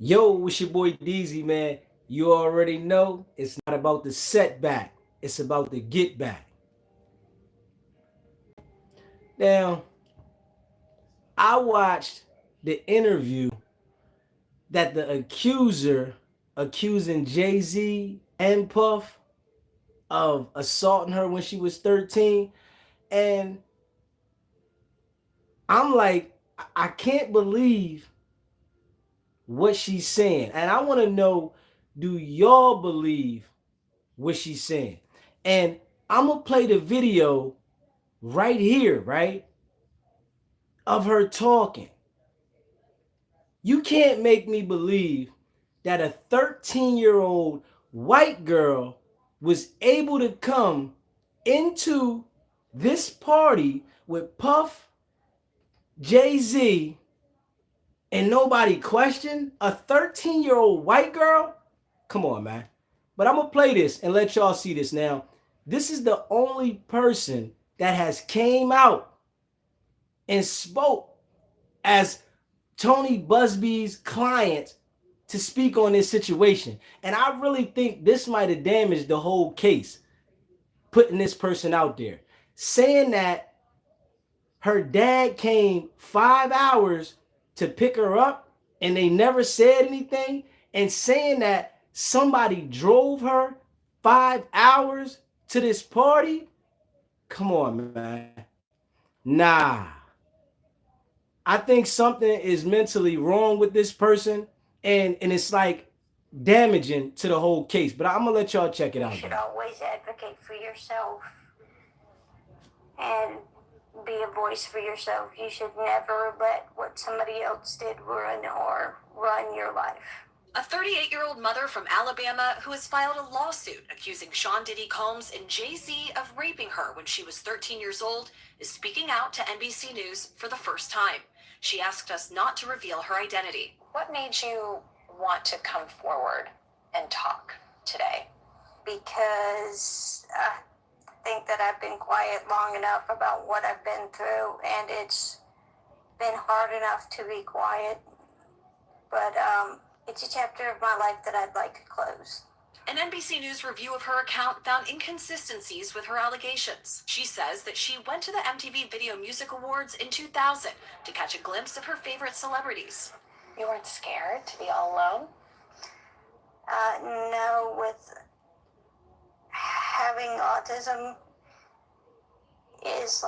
Yo, it's your boy DZ, man. You already know it's not about the setback, it's about the get back. Now, I watched the interview that the accuser accusing Jay Z and Puff of assaulting her when she was 13. And I'm like, I can't believe what she's saying. And I want to know, do y'all believe what she's saying? And I'm going to play the video right here, right, of her talking. You can't make me believe that a 13-year-old white girl was able to come into this party with Puff, Jay Z, and nobody questioned a 13-year-old white girl? Come on, man. But I'm going to play this and let y'all see this now. This is the only person that has came out and spoke as Tony Busby's client to speak on this situation. And I really think this might have damaged the whole case, putting this person out there, saying that her dad came 5 hours to pick her up and they never said anything, and saying that somebody drove her 5 hours to this party. Come on, man. Nah. I think something is mentally wrong with this person, and it's like damaging to the whole case. But I'm gonna let y'all check it out. You should always advocate for yourself and be a voice for yourself. You should never let what somebody else did ruin or run your life. A 38-year-old mother from Alabama who has filed a lawsuit accusing Sean Diddy Combs and Jay-Z of raping her when she was 13 years old is speaking out to NBC News for the first time. She asked us not to reveal her identity. What made you want to come forward and talk today? Because I think that I've been quiet long enough about what I've been through, and it's been hard enough to be quiet. But it's a chapter of my life that I'd like to close. An NBC News review of her account found inconsistencies with her allegations. She says that she went to the MTV Video Music Awards in 2000 to catch a glimpse of her favorite celebrities. You weren't scared to be all alone? No, with having autism is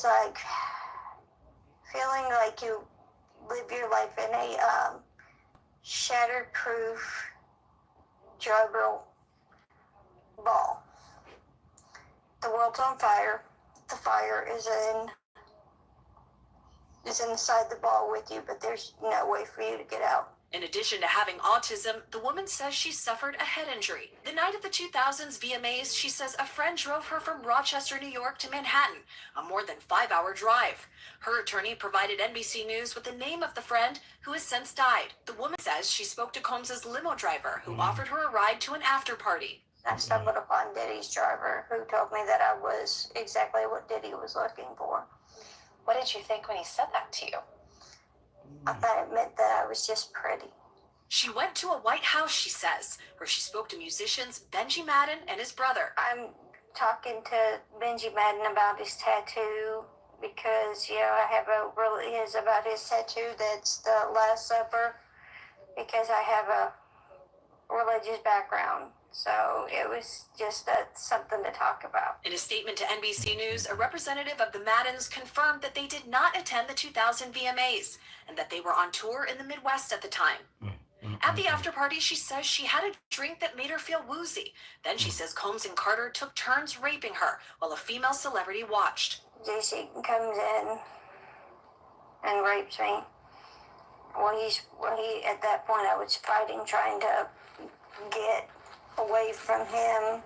like feeling like you live your life in a shatterproof gerbil ball. The world's on fire. The fire is inside the ball with you, but there's no way for you to get out. In addition to having autism, the woman says she suffered a head injury. The night of the 2000s VMAs, she says a friend drove her from Rochester, New York to Manhattan, a more than 5-hour drive. Her attorney provided NBC News with the name of the friend who has since died. The woman says she spoke to Combs' limo driver, who offered her a ride to an after party. I stumbled upon Diddy's driver, who told me that I was exactly what Diddy was looking for. What did you think when he said that to you? I thought it meant that I was just pretty. She went to a White House, she says, where she spoke to musicians Benji Madden and his brother. I'm talking to Benji Madden about his tattoo because, I have about his tattoo that's the Last Supper, because I have a religious background. So it was just something to talk about. In a statement to NBC News, a representative of the Maddens confirmed that they did not attend the 2000 VMAs and that they were on tour in the Midwest at the time. At the after party, she says she had a drink that made her feel woozy. Then she says Combs and Carter took turns raping her while a female celebrity watched. JC comes in and rapes me. He at that point I was fighting, trying to get away from him,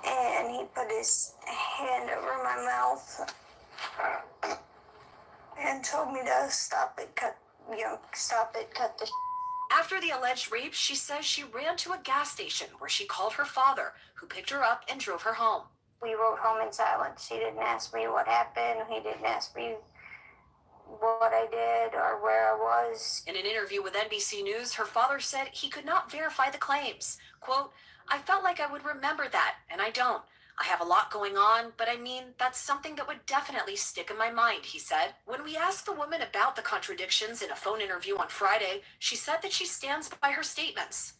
and he put his hand over my mouth and told me to stop it, cut the. After the alleged rape, she says she ran to a gas station where she called her father, who picked her up and drove her home. We rode home in silence. He didn't ask me what happened. He didn't ask me what I did or where I was. In an interview with NBC News, her father said he could not verify the claims. Quote, I felt like I would remember that, and I don't. I have a lot going on, but I mean, that's something that would definitely stick in my mind, he said. When we asked the woman about the contradictions in a phone interview on Friday, she said that she stands by her statements.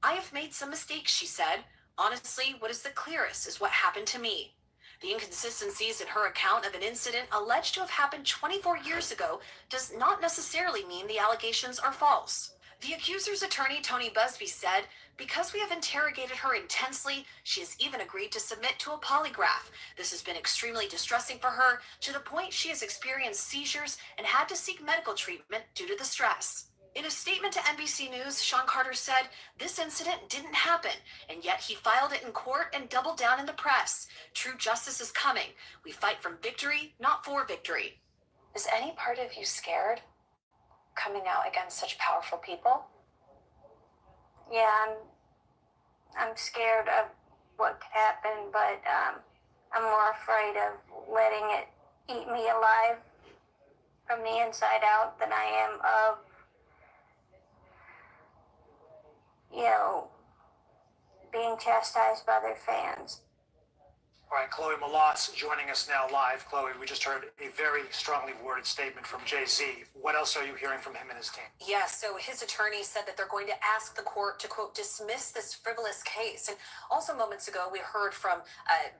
I have made some mistakes, she said. Honestly, what is the clearest is what happened to me. The inconsistencies in her account of an incident alleged to have happened 24 years ago does not necessarily mean the allegations are false. The accuser's attorney, Tony Busby, said, because we have interrogated her intensely, she has even agreed to submit to a polygraph. This has been extremely distressing for her, to the point she has experienced seizures and had to seek medical treatment due to the stress. In a statement to NBC News, Sean Carter said this incident didn't happen, and yet he filed it in court and doubled down in the press. True justice is coming. We fight from victory, not for victory. Is any part of you scared coming out against such powerful people? Yeah, I'm scared of what could happen, but I'm more afraid of letting it eat me alive from the inside out than I am of, being chastised by their fans. All right, Chloe Malas joining us now live. Chloe, we just heard a very strongly worded statement from Jay-Z. What else are you hearing from him and his team? Yeah, so his attorney said that they're going to ask the court to, quote, dismiss this frivolous case. And also moments ago, we heard from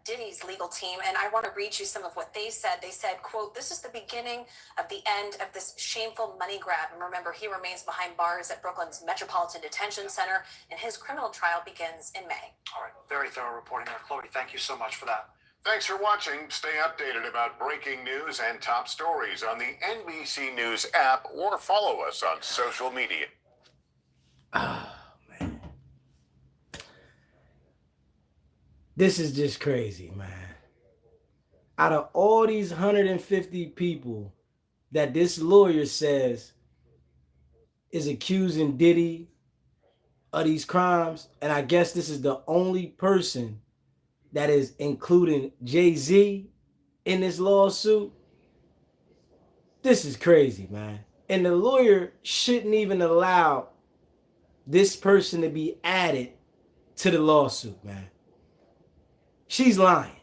Diddy's legal team, and I want to read you some of what they said. They said, quote, this is the beginning of the end of this shameful money grab. And remember, he remains behind bars at Brooklyn's Metropolitan Detention Center, and his criminal trial begins in May. All right, very thorough reporting there. Chloe, thank you so much for that. Thanks for watching. Stay updated about breaking news and top stories on the NBC News app or follow us on social media. Oh, man. This is just crazy, man. Out of all these 150 people that this lawyer says is accusing Diddy of these crimes, and I guess this is the only person that is including Jay-Z in this lawsuit. This is crazy, man. And the lawyer shouldn't even allow this person to be added to the lawsuit, man. She's lying.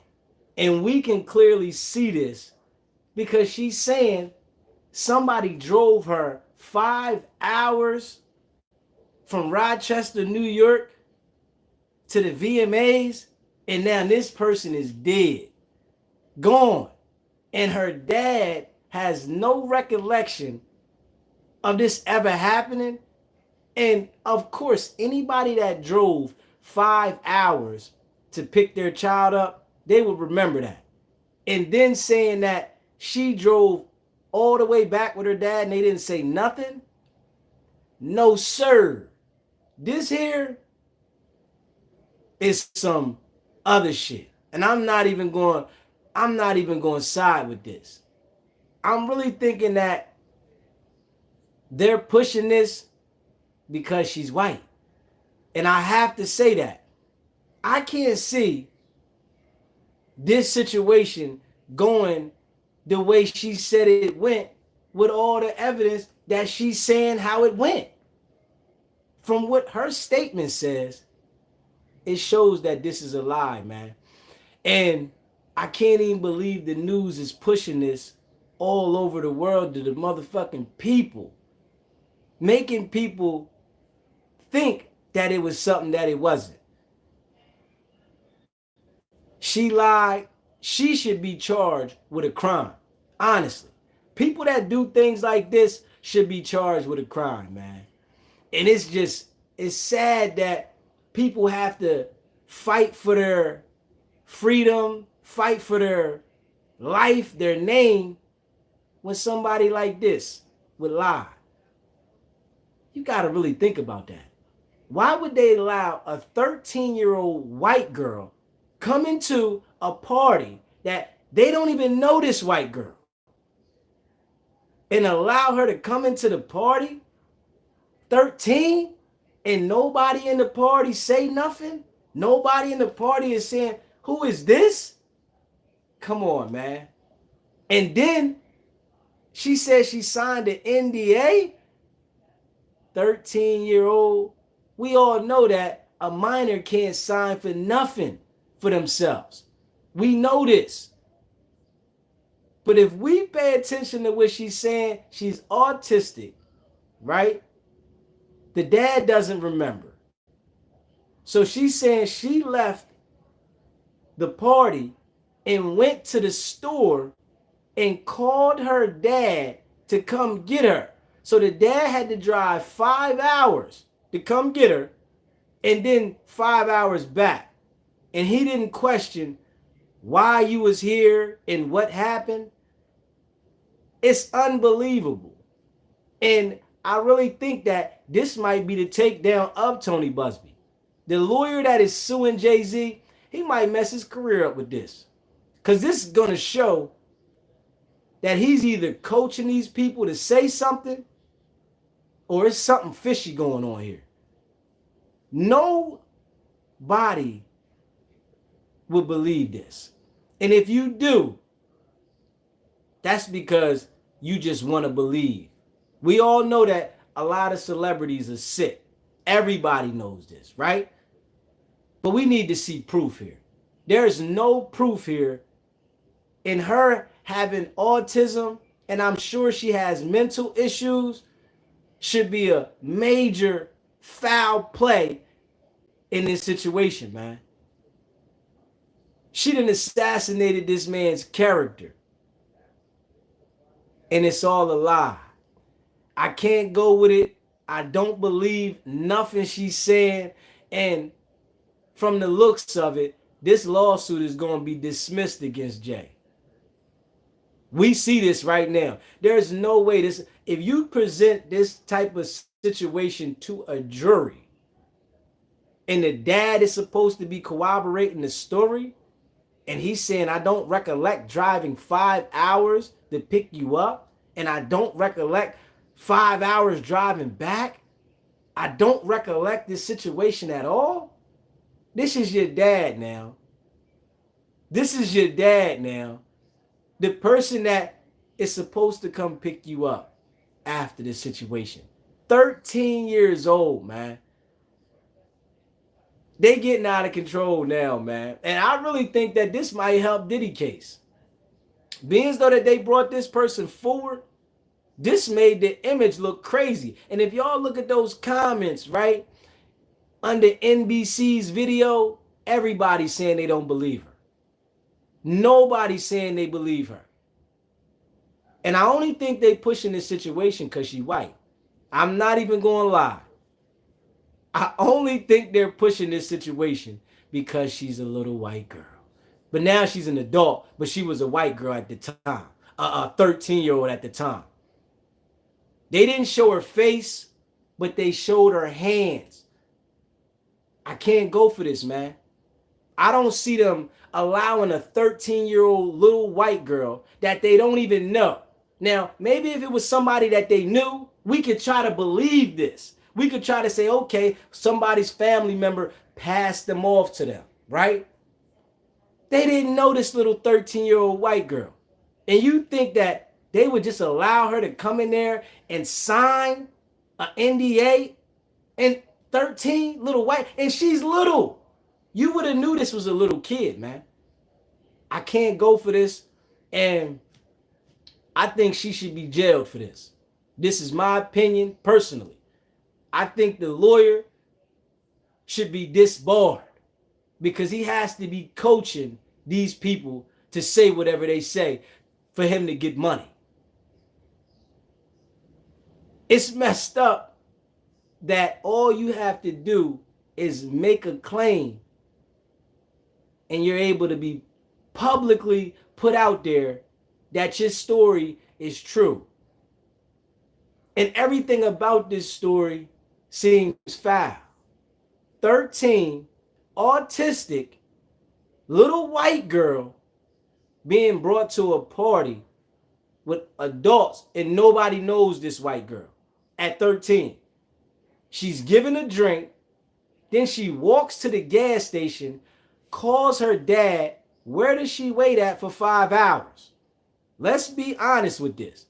And we can clearly see this because she's saying somebody drove her 5 hours from Rochester, New York to the VMAs. And now this person is dead, gone. And her dad has no recollection of this ever happening. And of course, anybody that drove 5 hours to pick their child up, they would remember that. And then saying that she drove all the way back with her dad and they didn't say nothing. No, sir. This here is some other shit. And I'm not even going to side with this. I'm really thinking that they're pushing this because she's white. And I have to say that. I can't see this situation going the way she said it went with all the evidence that she's saying how it went. From what her statement says, it shows that this is a lie, man. And I can't even believe the news is pushing this all over the world to the motherfucking people, making people think that it was something that it wasn't. She lied. She should be charged with a crime. Honestly, people that do things like this should be charged with a crime, man. And it's sad that people have to fight for their freedom, fight for their life, their name, when somebody like this would lie. You got to really think about that. Why would they allow a 13-year-old white girl come into a party that they don't even know this white girl and allow her to come into the party, 13, and nobody in the party say nothing? Nobody in the party is saying, who is this? Come on, man. And then She said she signed an NDA. 13-year-old. We all know that a minor can't sign for nothing for themselves. We know this. But if we pay attention to what she's saying, she's autistic, right? The dad doesn't remember. So she's saying she left the party and went to the store and called her dad to come get her. So the dad had to drive 5 hours to come get her and then 5 hours back. And he didn't question why you was here and what happened. It's unbelievable. And I really think that this might be the takedown of Tony Busby. The lawyer that is suing Jay-Z, he might mess his career up with this. Because this is going to show that he's either coaching these people to say something or it's something fishy going on here. Nobody would believe this. And if you do, that's because you just want to believe. We all know that a lot of celebrities are sick. Everybody knows this, right? But we need to see proof here. There is no proof here in her having autism, and I'm sure she has mental issues, should be a major foul play in this situation, man. She done assassinated this man's character. And it's all a lie. I can't go with it. I don't believe nothing she's saying. And from the looks of it, this lawsuit is going to be dismissed against Jay. We see this right now. There's no way this, if you present this type of situation to a jury and the dad is supposed to be corroborating the story and he's saying, I don't recollect driving 5 hours to pick you up, and I don't recollect 5 hours driving back. I don't recollect this situation at all. This is your dad now. This is your dad now. The person that is supposed to come pick you up after this situation. 13 years old, man. They getting out of control now, man. And I really think that this might help Diddy case. Being as though that they brought this person forward, this made the image look crazy. And if y'all look at those comments, right, under NBC's video, everybody's saying they don't believe her. Nobody's saying they believe her. And I only think they pushing this situation because she white. I'm not even going to lie. I only think they're pushing this situation because she's a little white girl. But now she's an adult, but she was a white girl at the time. A 13-year-old at the time. They didn't show her face, but they showed her hands. I can't go for this, man. I don't see them allowing a 13-year-old little white girl that they don't even know. Now, maybe if it was somebody that they knew, we could try to believe this. We could try to say, okay, somebody's family member passed them off to them, right? They didn't know this little 13-year-old white girl. And you think that they would just allow her to come in there and sign an NDA? And 13, little white, and she's little. You would have knew this was a little kid, man. I can't go for this. And I think she should be jailed for this. This is my opinion personally. I think the lawyer should be disbarred because he has to be coaching these people to say whatever they say for him to get money. It's messed up that all you have to do is make a claim and you're able to be publicly put out there that your story is true. And everything about this story seems foul. 13, autistic, little white girl being brought to a party with adults and nobody knows this white girl at 13. She's given a drink, then she walks to the gas station, calls her dad. Where does she wait at for 5 hours? Let's be honest with this.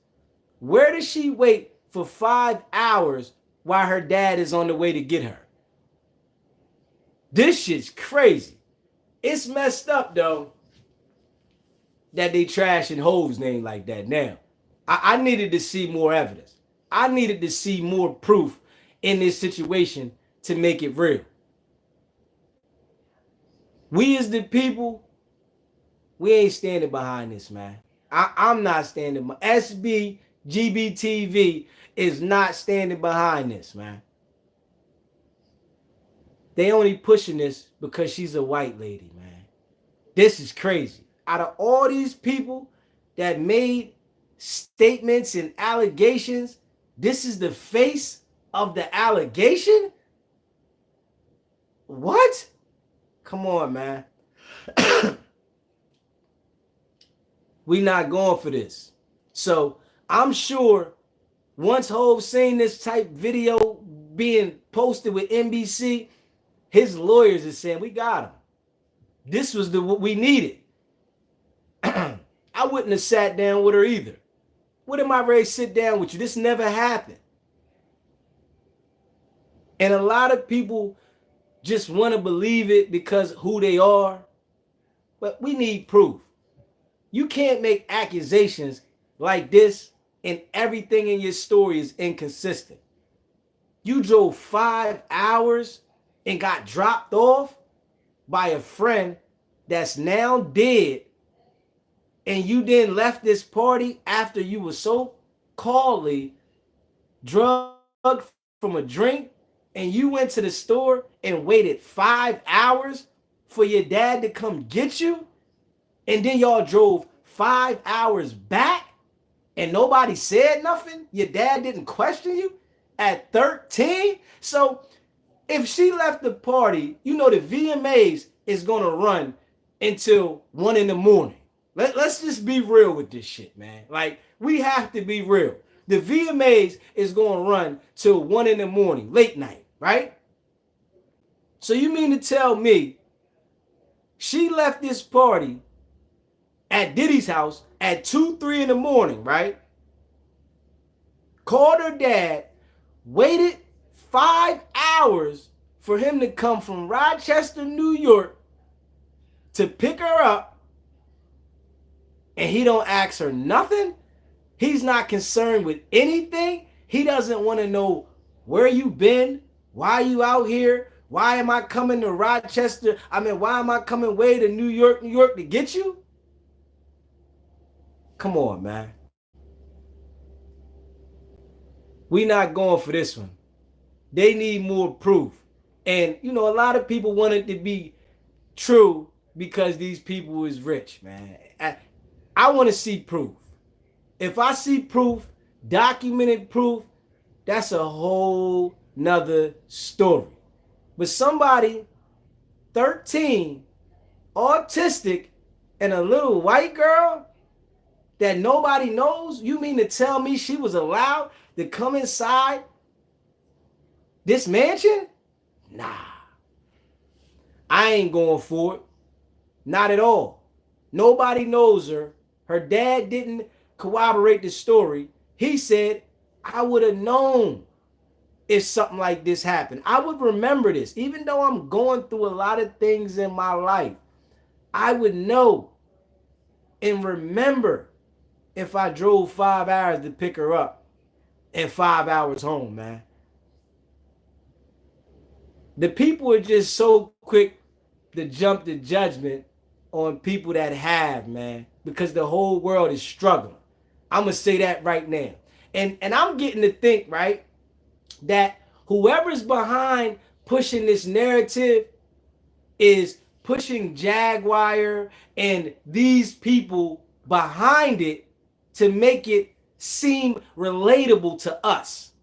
Where does she wait for 5 hours while her dad is on the way to get her? This shit's crazy. It's messed up though that they trashing Hov's name like that now. I needed to see more evidence. I needed to see more proof in this situation to make it real. We as the people, we ain't standing behind this, man. I'm not standing. SBGBTV is not standing behind this, man. They only pushing this because she's a white lady, man. This is crazy. Out of all these people that made statements and allegations, this is the face of the allegation? What? Come on, man. We not going for this. So I'm sure once Hov seen this type video being posted with NBC, his lawyers is saying, we got him. This was what we needed. I wouldn't have sat down with her either. What am I ready to sit down with you? This never happened. And a lot of people just want to believe it because who they are. But we need proof. You can't make accusations like this and everything in your story is inconsistent. You drove 5 hours and got dropped off by a friend that's now dead, and you then left this party after you were so called drugged from a drink, and you went to the store and waited 5 hours for your dad to come get you, and then y'all drove 5 hours back and nobody said nothing? Your dad didn't question you at 13? So if she left the party, you know the VMAs is going to run until 1 in the morning. Let's just be real with this shit, man. Like, we have to be real. The VMAs is going to run till 1 in the morning, late night, right? So you mean to tell me she left this party at Diddy's house at 2, 3 in the morning, right? Called her dad, waited 5 hours for him to come from Rochester, New York to pick her up, and he don't ask her nothing? He's not concerned with anything? He doesn't want to know where you been, why you out here, why am I coming to Rochester? Why am I coming way to New York to get you? Come on, man. We not going for this one. They need more proof. And, you know, a lot of people want it to be true because these people is rich, man. I want to see proof. If I see proof, documented proof, that's a whole nother story. But somebody 13, autistic, and a little white girl that nobody knows, you mean to tell me she was allowed to come inside this mansion? Nah. I ain't going for it. Not at all. Nobody knows her. Her dad didn't corroborate the story. He said, I would have known if something like this happened. I would remember this. Even though I'm going through a lot of things in my life, I would know and remember if I drove 5 hours to pick her up and 5 hours home, man. The people are just so quick to jump to judgment on people that have, man, because the whole world is struggling. I'm going to say that right now. And I'm getting to think, right, that whoever's behind pushing this narrative is pushing Jaguar and these people behind it to make it seem relatable to us.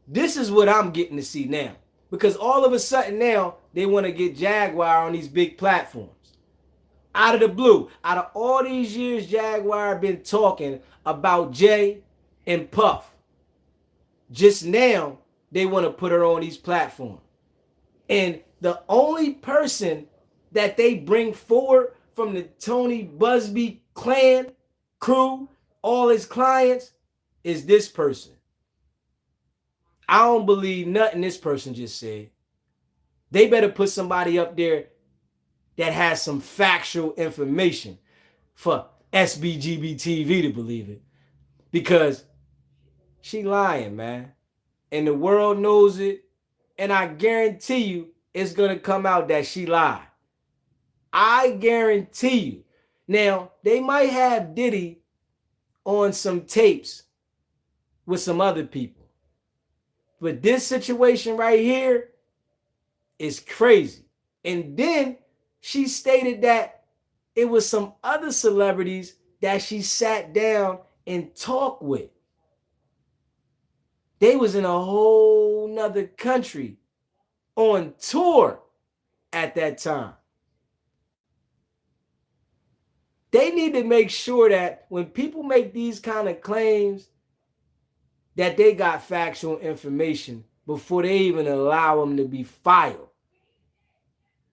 This is what I'm getting to see now. Because all of a sudden now, they want to get Jaguar on these big platforms. Out of the blue. Out of all these years, Jaguar been talking about J and Puff. Just now, they want to put her on these platforms. And the only person that they bring forward from the Tony Busby clan, crew, all his clients, is this person. I don't believe nothing this person just said. They better put somebody up there that has some factual information for SBGB TV to believe it. Because she lying, man. And the world knows it. And I guarantee you it's going to come out that she lied. I guarantee you. Now, they might have Diddy on some tapes with some other people. But this situation right here is crazy. And then she stated that it was some other celebrities that she sat down and talked with. They was in a whole nother country on tour at that time. They need to make sure that when people make these kind of claims that they got factual information before they even allow them to be filed.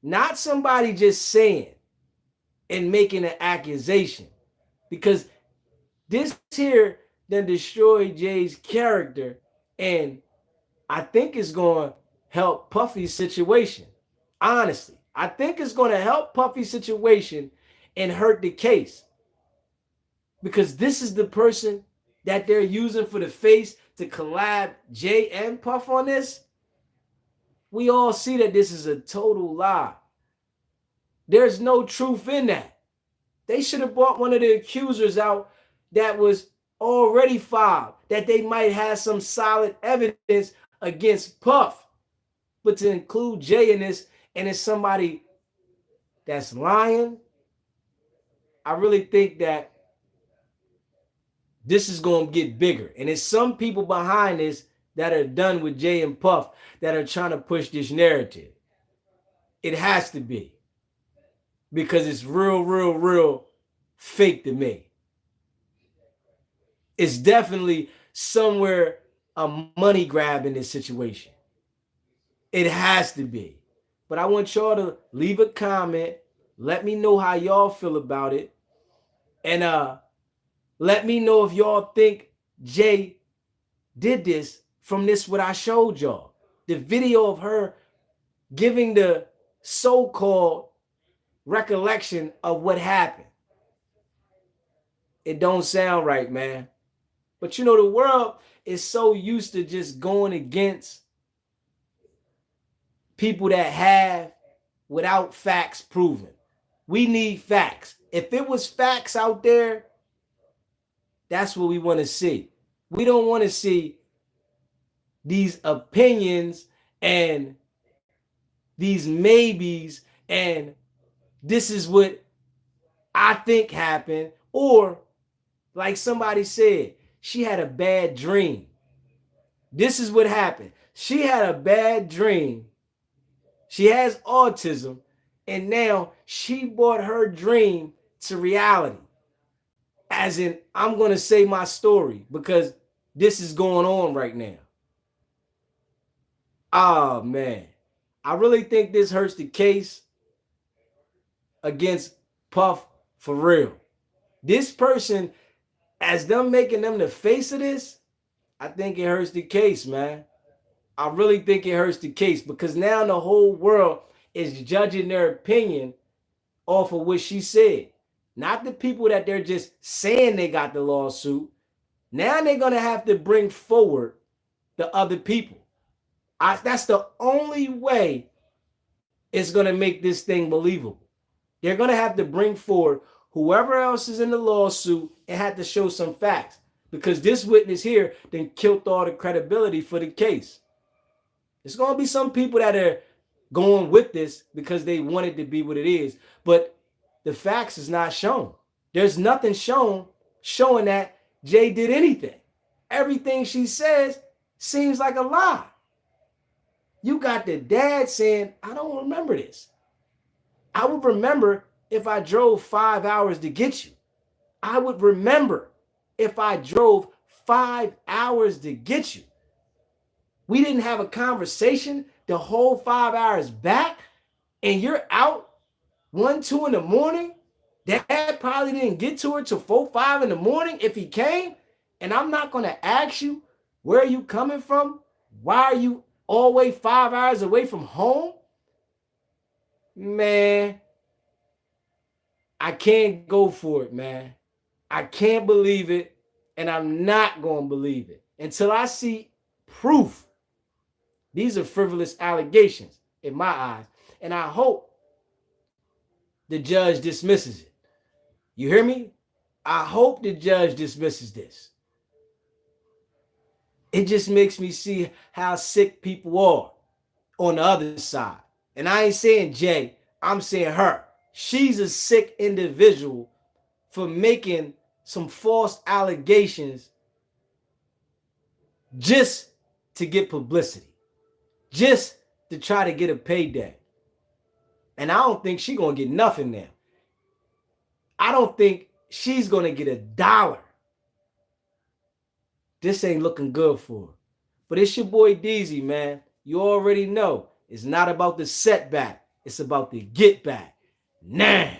Not somebody just saying and making an accusation. Because this here then destroyed Jay's character, and I think it's going to help Puffy's situation. Honestly, I think it's going to help Puffy's situation and hurt the case. Because this is the person that they're using for the face to collab Jay and Puff on this. We all see that this is a total lie. There's no truth in that. They should have brought one of the accusers out that was already filed, that they might have some solid evidence against Puff. But to include Jay in this, and it's somebody that's lying, I really think that this is going to get bigger. And there's some people behind this that are done with Jay and Puff that are trying to push this narrative. It has to be. Because it's real fake to me. It's definitely somewhere a money grab in this situation. It has to be. But I want y'all to leave a comment. Let me know how y'all feel about it. And let me know if y'all think Jay did this from this what I showed y'all. The video of her giving the so-called recollection of what happened. It don't sound right, man. But you know, the world is so used to just going against people that have without facts proven. We need facts. If it was facts out there, that's what we want to see. We don't want to see these opinions and these maybes and this is what I think happened. Or like somebody said, she had a bad dream. This is what happened. She had a bad dream. She has autism. And now she brought her dream to reality. As in, I'm going to say my story because this is going on right now. Oh, man. I really think this hurts the case against Puff for real. This person, as them making them the face of this, I think it hurts the case, man. I really think it hurts the case because now the whole world is judging their opinion off of what she said. Not the people that they're just saying they got the lawsuit. Now they're going to have to bring forward the other people. That's the only way it's going to make this thing believable. They're going to have to bring forward whoever else is in the lawsuit and have to show some facts. Because this witness here then killed all the credibility for the case. There's going to be some people that are going with this because they want it to be what it is. But the facts is not shown. There's nothing showing that Jay did anything. Everything she says seems like a lie. You got the dad saying, I don't remember this. I would remember if I drove 5 hours to get you. I would remember if I drove 5 hours to get you. We didn't have a conversation the whole 5 hours back, and you're out 1, 2 in the morning. Dad probably didn't get to her till 4, 5 in the morning if he came, And I'm not going to ask you, where are you coming from? Why are you always 5 hours away from home? Man, I can't go for it, man. I can't believe it, and I'm not going to believe it until I see proof. These are frivolous allegations in my eyes, and I hope the judge dismisses it. You hear me? I hope the judge dismisses this. It just makes me see how sick people are on the other side. And I ain't saying Jay, I'm saying her. She's a sick individual for making some false allegations just to get publicity, just to try to get a payday. And I don't think she's going to get nothing now. I don't think she's going to get $1. This ain't looking good for her. But it's your boy DZ, man. You already know it's not about the setback. It's about the get back. Now.